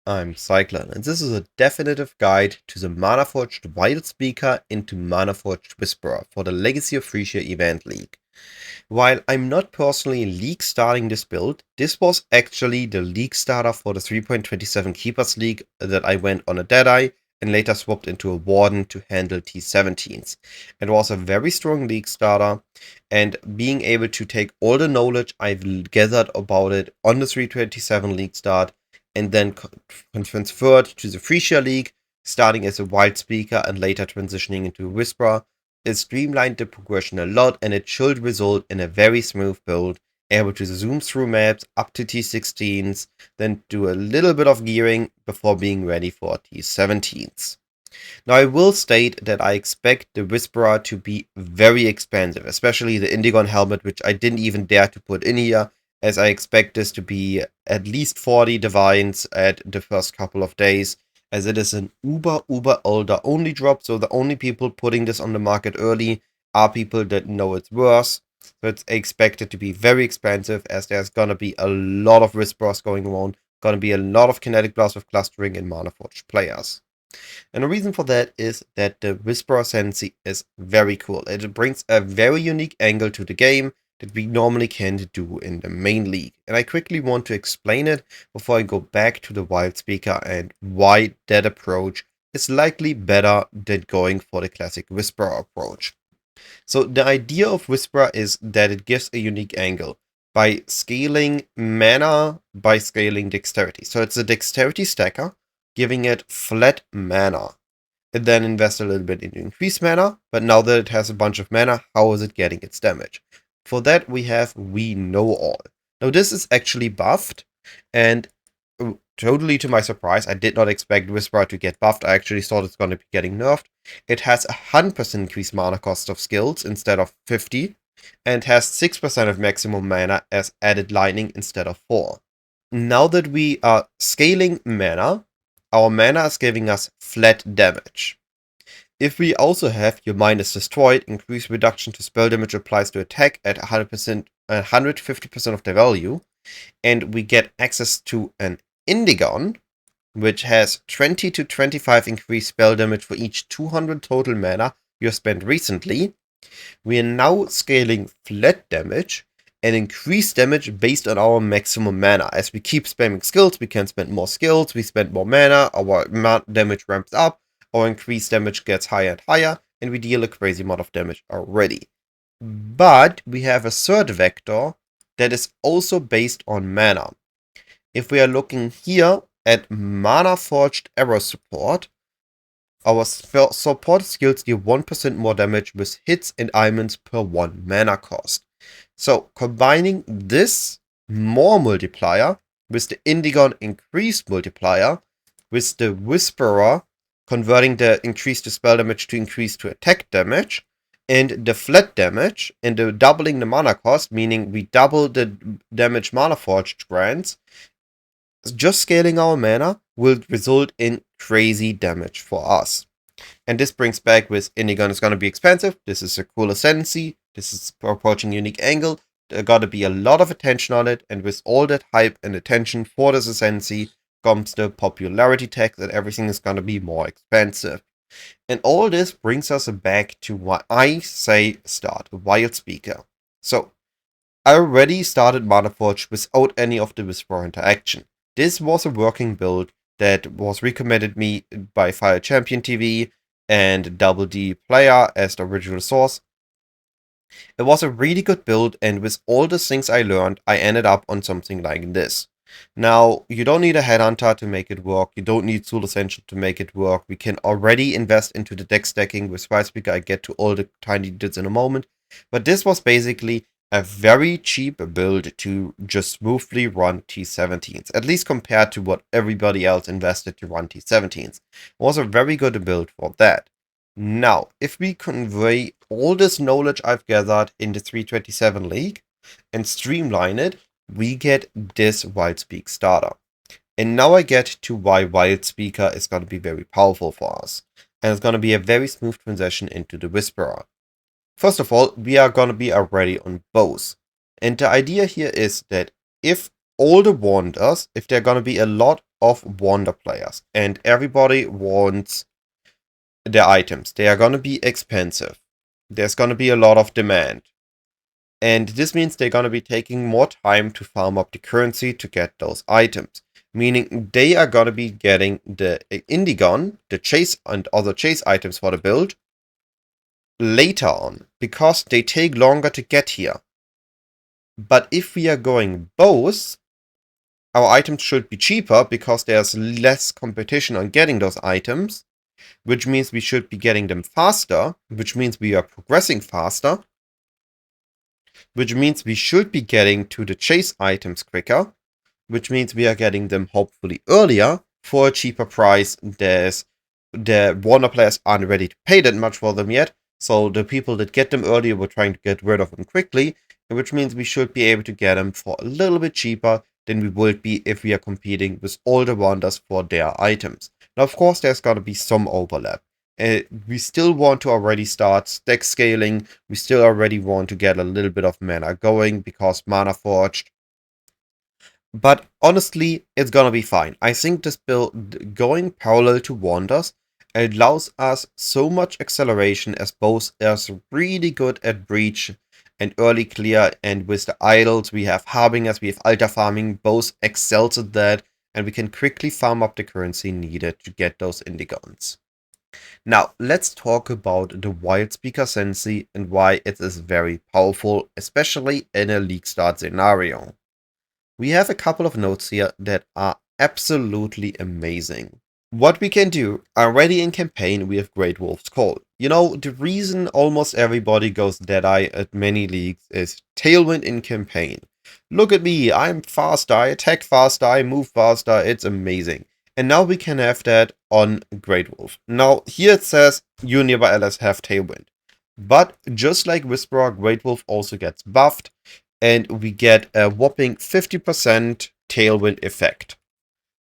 I'm Cyclon, and this is a definitive guide to the Manaforged Wildspeaker into Manaforged Whisperer for the Legacy of Phrecia Event League. While I'm not personally league starting this build, this was actually the league starter for the 3.27 Keepers League that I went on a Deadeye and later swapped into a Warden to handle T17s. It was a very strong league starter, and being able to take all the knowledge I've gathered about it on the 327 league start and then transferred to the Phrecia League, starting as a Wildspeaker and later transitioning into a Whisperer, it streamlined the progression a lot, and it should result in a very smooth build, able to zoom through maps up to T16s, then do a little bit of gearing before being ready for T17s. Now, I will state that I expect the Whisperer to be very expensive, especially the Indigon helmet, which I didn't even dare to put in here, as I expect this to be at least 40 divines at the first couple of days, as it is an uber older only drop, so the only people putting this on the market early are people that know it's worth. So it's expected to be very expensive, as there's gonna be a lot of Whisperers going around, gonna be a lot of Kinetic Blast with clustering and Manaforged players. And the reason for that is that the Whisperer Ascendancy is very cool. It brings a very unique angle to the game that we normally can't do in the main league. And I quickly want to explain it before I go back to the Wildspeaker and why that approach is likely better than going for the classic Whisperer approach. So the idea of Whisperer is that it gives a unique angle by scaling mana, by scaling dexterity. So it's a dexterity stacker, giving it flat mana. It then invests a little bit into increased mana, but now that it has a bunch of mana, how is it getting its damage? For that, we have We Know All. Now, this is actually buffed, and totally to my surprise, I did not expect Whisperer to get buffed. I actually thought it's going to be getting nerfed. It has 100% increased mana cost of skills instead of 50, and has 6% of maximum mana as added lightning instead of 4. Now that we are scaling mana, our mana is giving us flat damage. If we also have Your Mind is Destroyed, increased reduction to spell damage applies to attack at 150% of their value, and we get access to an Indigon, which has 20 to 25 increased spell damage for each 200 total mana you have spent recently, we are now scaling flat damage and increased damage based on our maximum mana. As we keep spamming skills, we can spend more skills, we spend more mana, our damage ramps up, our increased damage gets higher and higher, and we deal a crazy amount of damage already. But we have a third vector that is also based on mana. If we are looking here at Manaforged Arrow support, our support skills deal 1% more damage with hits and ailments per 1 mana cost. So combining this more multiplier with the Indigon increased multiplier, with the Whisperer converting the increase to spell damage to increase to attack damage, and the flat damage, and the doubling the mana cost, meaning we double the damage Manaforged grants, just scaling our mana will result in crazy damage for us. And this brings back with Indigon is going to be expensive. This is a cool ascendancy. This is approaching unique angle. There got to be a lot of attention on it. And with all that hype and attention for this ascendancy comes the popularity tax, and everything is going to be more expensive. And all this brings us back to what I say start Wildspeaker. So I already started Manaforged without any of the Whisperer interaction. This was a working build that was recommended me by Fire Champion TV and Double D Player as the original source. It was a really good build, and with all the things I learned, I ended up on something like this. Now, you don't need a Headhunter to make it work, you don't need Soul Essential to make it work, we can already invest into the deck stacking with Wildspeaker. I get to all the tiny details in a moment, but this was basically a very cheap build to just smoothly run T17s, at least compared to what everybody else invested to run T17s. It was a very good build for that. Now, if we convey all this knowledge I've gathered in the 327 League and streamline it, we get this Wildspeak starter. And now I get to why Wildspeaker is going to be very powerful for us. And it's going to be a very smooth transition into the Whisperer. First of all, we are going to be already on bows. And the idea here is that if all the wanders, if there are going to be a lot of wander players and everybody wants their items, they are going to be expensive. There's going to be a lot of demand. And this means they're going to be taking more time to farm up the currency to get those items. Meaning they are going to be getting the Indigon, the chase and other chase items for the build later on, because they take longer to get here. But if we are going both, our items should be cheaper because there's less competition on getting those items, which means we should be getting them faster, which means we are progressing faster, which means we should be getting to the chase items quicker, which means we are getting them hopefully earlier for a cheaper price. The Warner players aren't ready to pay that much for them yet, so the people that get them earlier were trying to get rid of them quickly, which means we should be able to get them for a little bit cheaper than we would be if we are competing with all the wonders for their items. Now, of course, there's got to be some overlap. We still want to already start stack scaling. We still already want to get a little bit of mana going because Manaforged. But honestly, it's gonna be fine. I think this build going parallel to Wanders allows us so much acceleration as both is really good at breach and early clear, and with the idols we have Harbingers, we have altar farming, both excels at that, and we can quickly farm up the currency needed to get those indigons. Now, let's talk about the Wildspeaker Sensi and why it is very powerful, especially in a League Start scenario. We have a couple of notes here that are absolutely amazing. What we can do, already in campaign, we have Great Wolf's Call. You know, the reason almost everybody goes Deadeye at many leagues is Tailwind in campaign. Look at me, I'm faster, I attack faster, I move faster, it's amazing. And now we can have that on Great Wolf. Now, here it says you nearby allies have Tailwind. But just like Whisperer, Great Wolf also gets buffed, and we get a whopping 50% Tailwind effect.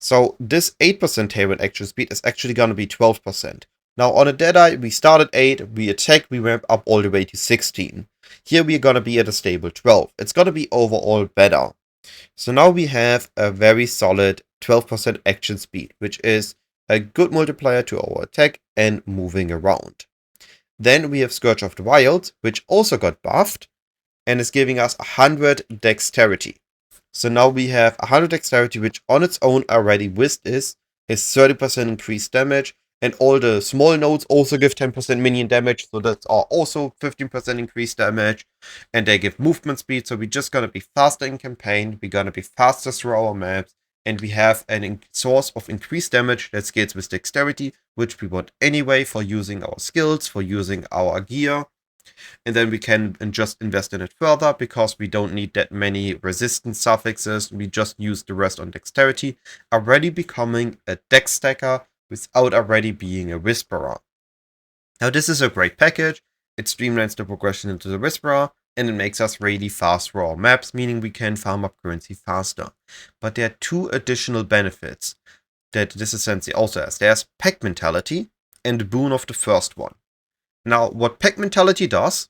So this 8% Tailwind action speed is actually going to be 12%. Now on a Deadeye, we start at 8, we attack, we ramp up all the way to 16. Here we are going to be at a stable 12. It's going to be overall better. So now we have a very solid 12% action speed, which is a good multiplier to our attack and moving around. Then we have Scourge of the Wilds, which also got buffed and is giving us 100 dexterity. So now we have 100 dexterity, which on its own already with this is 30% increased damage, and all the small nodes also give 10% minion damage, so that's also 15% increased damage, and they give movement speed, so we're just gonna be faster in campaign, we're gonna be faster through our maps, and we have a source of increased damage that scales with dexterity, which we want anyway for using our skills, for using our gear. And then we can just invest in it further because we don't need that many resistance suffixes. We just use the rest on dexterity, already becoming a dex stacker without already being a whisperer. Now this is a great package. It streamlines the progression into the whisperer, and it makes us really fast through our maps, meaning we can farm up currency faster. But there are two additional benefits that this essentially also has. There's pack mentality and the boon of the first one. Now, what Pack Mentality does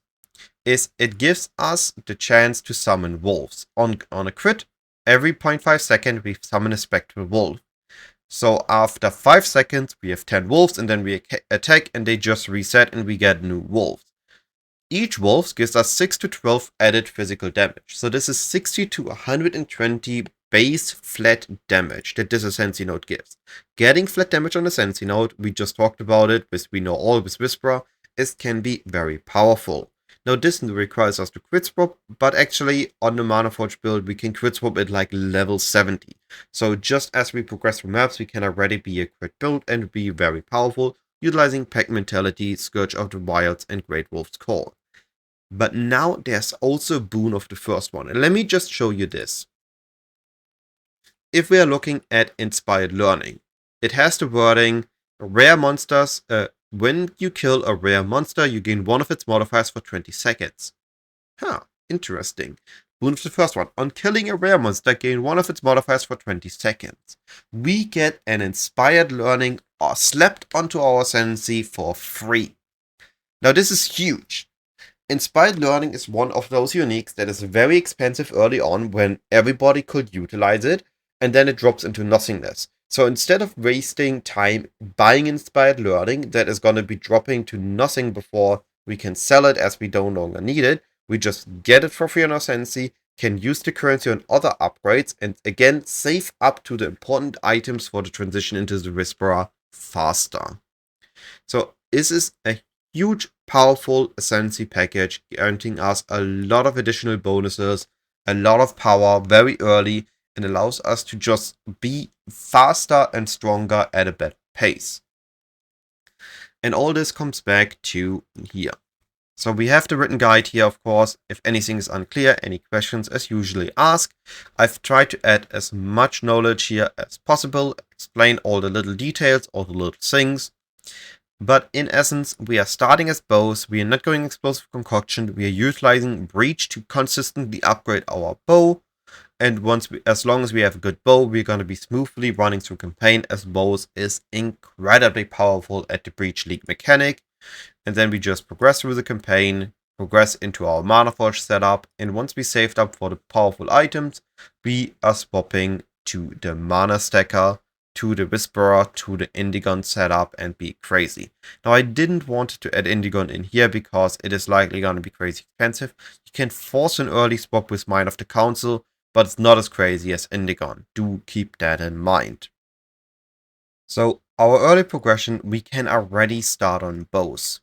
is it gives us the chance to summon wolves. On a crit, every 0.5 seconds we summon a spectral wolf. So after 5 seconds we have 10 wolves, and then we attack and they just reset and we get new wolves. Each wolf gives us 6 to 12 added physical damage. So this is 60 to 120 base flat damage that this Sensi node gives. Getting flat damage on a Sensi node, we just talked about it, we know all with Whisperer, it can be very powerful. Now this requires us to crit swap, but actually on the Manaforged build we can crit swap at like level 70. So just as we progress through maps, we can already be a crit build and be very powerful, utilizing Pack Mentality, Scourge of the Wilds, and Great Wolf's Call. But now there's also a boon of the first one, and let me just show you this. If we are looking at Inspired Learning, it has the wording, rare monsters, when you kill a rare monster, you gain one of its modifiers for 20 seconds. Huh, interesting. Boon of the first one. On killing a rare monster, gain one of its modifiers for 20 seconds. We get an Inspired Learning slapped onto our Sensi for free. Now this is huge. Inspired Learning is one of those uniques that is very expensive early on when everybody could utilize it, and then it drops into nothingness. So instead of wasting time buying Inspired Learning that is going to be dropping to nothing before we can sell it as we no longer need it, we just get it for free on Ascendancy, can use the currency on other upgrades, and again save up to the important items for the transition into the Whisperer faster. So this is a huge, powerful Ascendancy package, guaranteeing us a lot of additional bonuses, a lot of power very early, and allows us to just be faster and stronger at a better pace. And all this comes back to here. So we have the written guide here, of course. If anything is unclear, any questions as usually ask. I've tried to add as much knowledge here as possible, explain all the little details, all the little things. But in essence, we are starting as bows, we are not going explosive concoction, we are utilizing breach to consistently upgrade our bow. And as long as we have a good bow, we're going to be smoothly running through campaign, as bows is incredibly powerful at the breach league mechanic. And then we just progress through the campaign, progress into our Manaforged setup, and once we saved up for the powerful items, we are swapping to the Mana Stacker, to the Whisperer, to the Indigon setup, and be crazy. Now I didn't want to add Indigon in here because it is likely going to be crazy expensive. You can force an early swap with Mind of the Council, but it's not as crazy as Indigon. Do keep that in mind. So our early progression, we can already start on bows.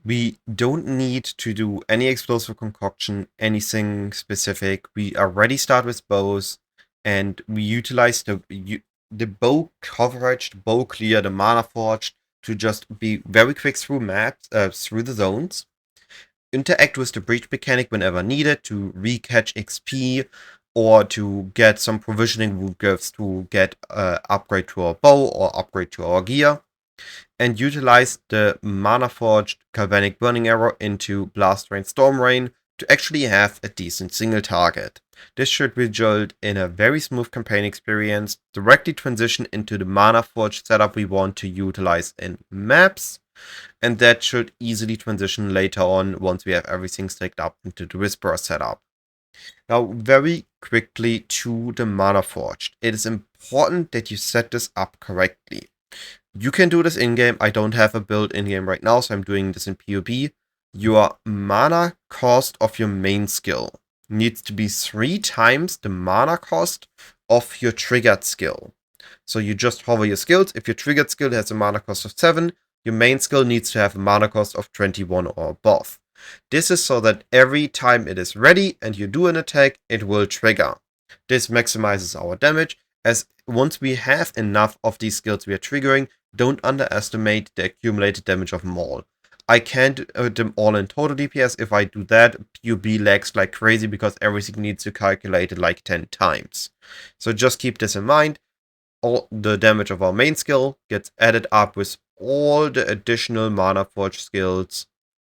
We don't need to do any explosive concoction, anything specific. We already start with bows, and we utilize the bow coverage, the bow clear, the Manaforged to just be very quick through maps, through the zones. Interact with the breach mechanic whenever needed to recatch XP or to get some provisioning root gifts to get upgrade to our bow or upgrade to our gear. And utilize the Manaforged Galvanic Burning Arrow into Blast Rain Storm Rain to actually have a decent single target. This should result in a very smooth campaign experience, directly transition into the Manaforged setup we want to utilize in maps, and that should easily transition later on once we have everything stacked up into the Whisperer setup. Now, very quickly to the Manaforged. It is important that you set this up correctly. You can do this in-game. I don't have a build in-game right now, so I'm doing this in PoE. Your mana cost of your main skill needs to be 3 times the mana cost of your triggered skill. So you just hover your skills. If your triggered skill has a mana cost of 7, your main skill needs to have a mana cost of 21 or above. This is so that every time it is ready and you do an attack, it will trigger. This maximizes our damage, as once we have enough of these skills we are triggering, don't underestimate the accumulated damage of them all. I can't do them all in total DPS. If I do that, PoE lags like crazy because everything needs to calculate it like 10 times. So just keep this in mind. All the damage of our main skill gets added up with all the additional Manaforged skills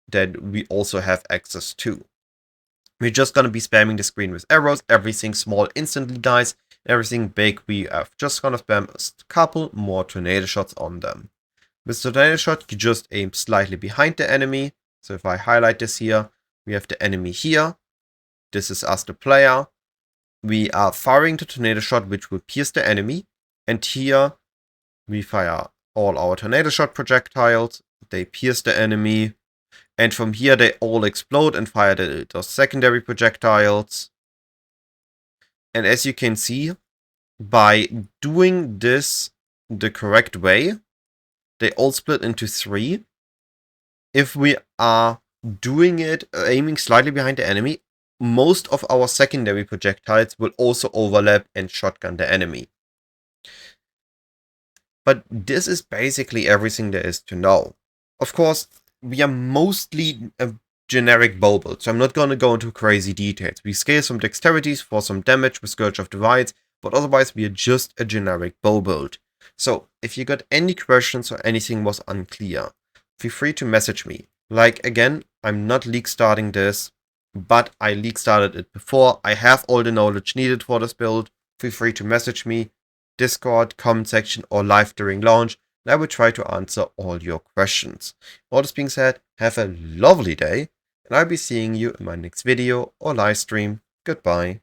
that we also have access to. We're just going to be spamming the screen with arrows. Everything small instantly dies. Everything big, we are just going to spam a couple more tornado shots on them. With the tornado shot, you just aim slightly behind the enemy. So if I highlight this here, we have the enemy here. This is us, the player. We are firing the tornado shot, which will pierce the enemy. And here, we fire all our tornado shot projectiles. They pierce the enemy. And from here, they all explode and fire those secondary projectiles. And as you can see, by doing this the correct way, they all split into 3. If we are doing it aiming slightly behind the enemy, most of our secondary projectiles will also overlap and shotgun the enemy. But this is basically everything there is to know. Of course, we are mostly a generic bow build, so I'm not going to go into crazy details. We scale some dexterities for some damage with Scourge of Divides, but otherwise we are just a generic bow build. So if you got any questions or anything was unclear, feel free to message me. Like, again, I'm not league starting this, but I league started it before. I have all the knowledge needed for this build. Feel free to message me, Discord, comment section, or live during launch, and I will try to answer all your questions. All this being said, have a lovely day, and I'll be seeing you in my next video or live stream. Goodbye.